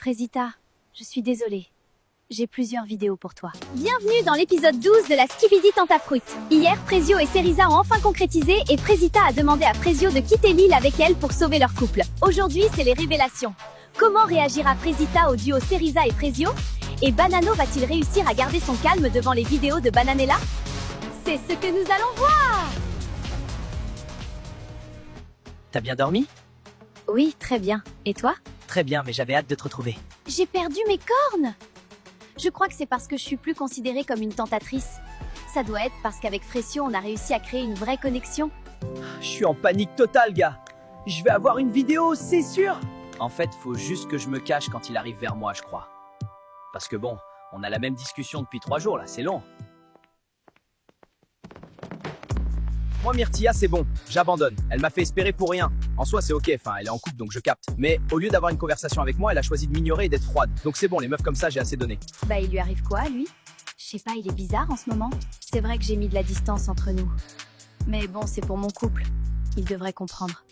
Frésita, je suis désolée. J'ai plusieurs vidéos pour toi. Bienvenue dans l'épisode 12 de la Skibidi Tentafruit. Hier, Frésio et Cerisa ont enfin concrétisé et Frésita a demandé à Frésio de quitter l'île avec elle pour sauver leur couple. Aujourd'hui, c'est les révélations. Comment réagira Frésita au duo Cerisa et Frésio? Et Banano va-t-il réussir à garder son calme devant les vidéos de Bananella? C'est ce que nous allons voir! T'as bien dormi? Oui, très bien. Et toi? Très bien, mais j'avais hâte de te retrouver. J'ai perdu mes cornes! Je crois que c'est parce que je suis plus considérée comme une tentatrice. Ça doit être parce qu'avec Frésio, on a réussi à créer une vraie connexion. Je suis en panique totale, gars. Je vais avoir une vidéo, c'est sûr. En fait, faut juste que je me cache quand il arrive vers moi, je crois. Parce que bon, on a la même discussion depuis 3 jours, là, c'est long. Moi, Myrtilla, c'est bon, j'abandonne. Elle m'a fait espérer pour rien. En soi, c'est ok, enfin, elle est en couple, donc je capte. Mais au lieu d'avoir une conversation avec moi, elle a choisi de m'ignorer et d'être froide. Donc c'est bon, les meufs comme ça, j'ai assez donné. Bah, il lui arrive quoi, lui? Je sais pas, il est bizarre en ce moment. C'est vrai que j'ai mis de la distance entre nous. Mais bon, c'est pour mon couple. Il devrait comprendre.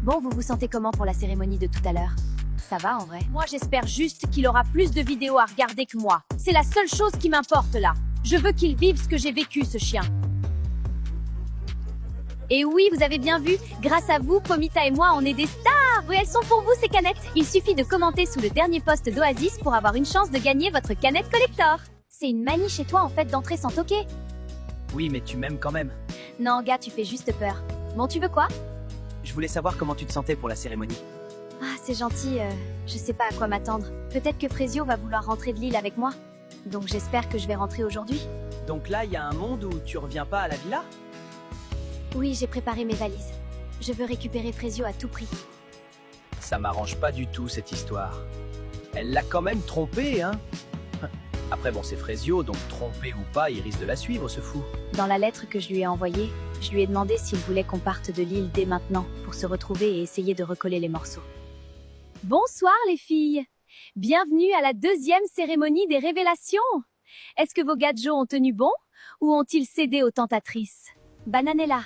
Bon, vous vous sentez comment pour la cérémonie de tout à l'heure? Ça va, en vrai? Moi, j'espère juste qu'il aura plus de vidéos à regarder que moi. C'est la seule chose qui m'importe, là. Je veux qu'il vive ce que j'ai vécu, ce chien. Et oui, vous avez bien vu, grâce à vous, Pomita et moi, on est des stars. Oui, elles sont pour vous, ces canettes. Il suffit de commenter sous le dernier post d'Oasis pour avoir une chance de gagner votre canette collector. C'est une manie chez toi, en fait, d'entrer sans toquer. Oui, mais tu m'aimes quand même. Non, gars, tu fais juste peur. Bon, tu veux quoi? Je voulais savoir comment tu te sentais pour la cérémonie. Ah, c'est gentil, je sais pas à quoi m'attendre. Peut-être que Frésio va vouloir rentrer de l'île avec moi. Donc j'espère que je vais rentrer aujourd'hui. Donc là, il y a un monde où tu reviens pas à la villa? Oui, j'ai préparé mes valises. Je veux récupérer Frésio à tout prix. Ça m'arrange pas du tout, cette histoire. Elle l'a quand même trompé, hein? Après, bon, c'est Frésio, donc trompé ou pas, il risque de la suivre, ce fou. Dans la lettre que je lui ai envoyée, je lui ai demandé s'il voulait qu'on parte de l'île dès maintenant pour se retrouver et essayer de recoller les morceaux. Bonsoir les filles! Bienvenue à la deuxième cérémonie des révélations! Est-ce que vos gadgets ont tenu bon ou ont-ils cédé aux tentatrices? Bananella,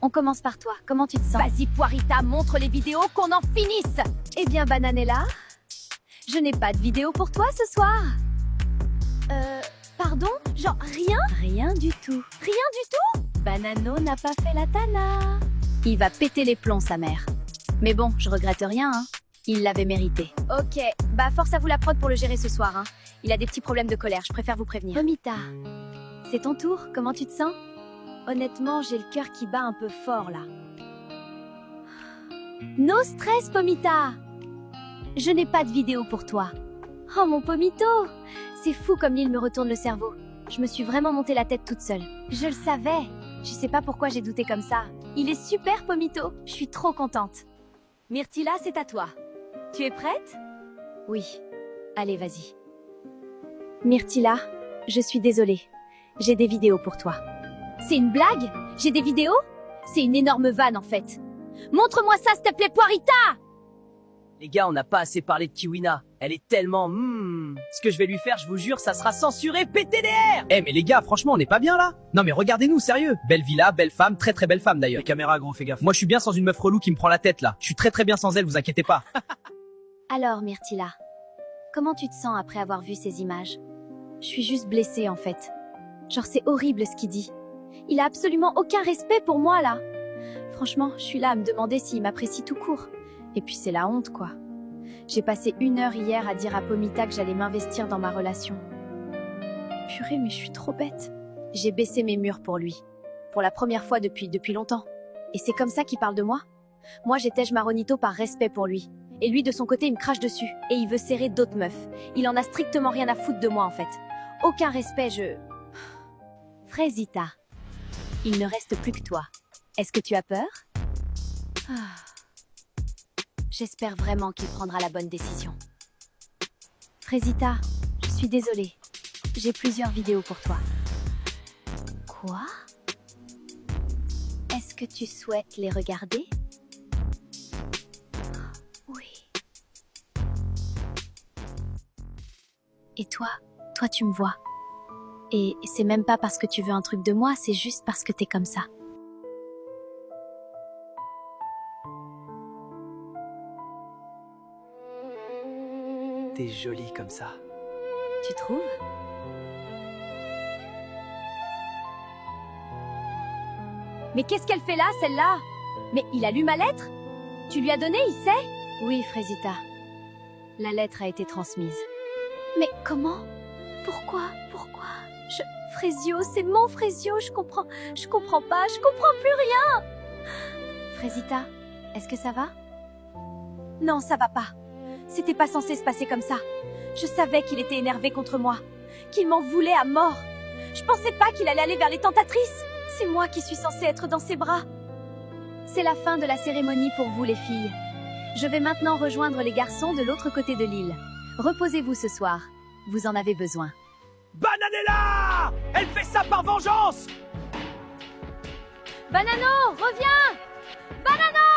on commence par toi, comment tu te sens? Vas-y Poirita, montre les vidéos qu'on en finisse! Eh bien Bananella, je n'ai pas de vidéo pour toi ce soir. Pardon? Genre rien? Rien du tout. Rien du tout? Banano n'a pas fait la tana. Il va péter les plombs, sa mère. Mais bon, je regrette rien, hein. Il l'avait mérité. Ok, bah force à vous la prod pour le gérer ce soir, hein. Il a des petits problèmes de colère, je préfère vous prévenir. Pomita, c'est ton tour, comment tu te sens? Honnêtement, j'ai le cœur qui bat un peu fort, là. No stress, Pomita! Je n'ai pas de vidéo pour toi. Oh, mon Pomito! C'est fou comme l'île me retourne le cerveau. Je me suis vraiment monté la tête toute seule. Je le savais. Je sais pas pourquoi j'ai douté comme ça. Il est super, Pomito. Je suis trop contente. Myrtilla, c'est à toi. Tu es prête? Oui. Allez, vas-y. Myrtilla, je suis désolée. J'ai des vidéos pour toi. C'est une blague? J'ai des vidéos? C'est une énorme vanne, en fait. Montre-moi ça, s'il te plaît, Poirita! Les gars, on n'a pas assez parlé de Kiwina. Elle est tellement... Ce que je vais lui faire, je vous jure, ça sera censuré PTDR. Eh mais les gars, franchement, on n'est pas bien là? Non mais regardez-nous, sérieux. Belle villa, belle femme, très très belle femme d'ailleurs. Les caméras, gros, fais gaffe. Moi, je suis bien sans une meuf relou qui me prend la tête là. Je suis très très bien sans elle, vous inquiétez pas. Alors, Myrtilla, comment tu te sens après avoir vu ces images? Je suis juste blessée, en fait. Genre, c'est horrible ce qu'il dit. Il a absolument aucun respect pour moi, là. Franchement, je suis là à me demander s'il m'apprécie tout court. Et puis c'est la honte, quoi. J'ai passé 1 heure hier à dire à Pomita que j'allais m'investir dans ma relation. Purée, mais je suis trop bête. J'ai baissé mes murs pour lui. Pour la première fois depuis longtemps. Et c'est comme ça qu'il parle de moi? Moi, j'étais Maronito par respect pour lui. Et lui, de son côté, il me crache dessus. Et il veut serrer d'autres meufs. Il en a strictement rien à foutre de moi, en fait. Aucun respect, Frésita, il ne reste plus que toi. Est-ce que tu as peur? J'espère vraiment qu'il prendra la bonne décision. Frésita, je suis désolée. J'ai plusieurs vidéos pour toi. Quoi? Est-ce que tu souhaites les regarder? Oui. Et toi tu me vois. Et c'est même pas parce que tu veux un truc de moi, c'est juste parce que t'es comme ça. T'es jolie comme ça. Tu trouves? Mais qu'est-ce qu'elle fait là, celle-là? Mais il a lu ma lettre? Tu lui as donné, il sait? Oui, Frésita. La lettre a été transmise. Mais comment? Pourquoi? Frésio, c'est mon Frésio, je comprends pas, je comprends plus rien! Frésita, est-ce que ça va? Non, ça va pas. C'était pas censé se passer comme ça. Je savais qu'il était énervé contre moi, qu'il m'en voulait à mort. Je pensais pas qu'il allait aller vers les tentatrices. C'est moi qui suis censée être dans ses bras. C'est la fin de la cérémonie pour vous, les filles. Je vais maintenant rejoindre les garçons de l'autre côté de l'île. Reposez-vous ce soir. Vous en avez besoin. Bananella! Elle fait ça par vengeance! Banano, reviens! Banano!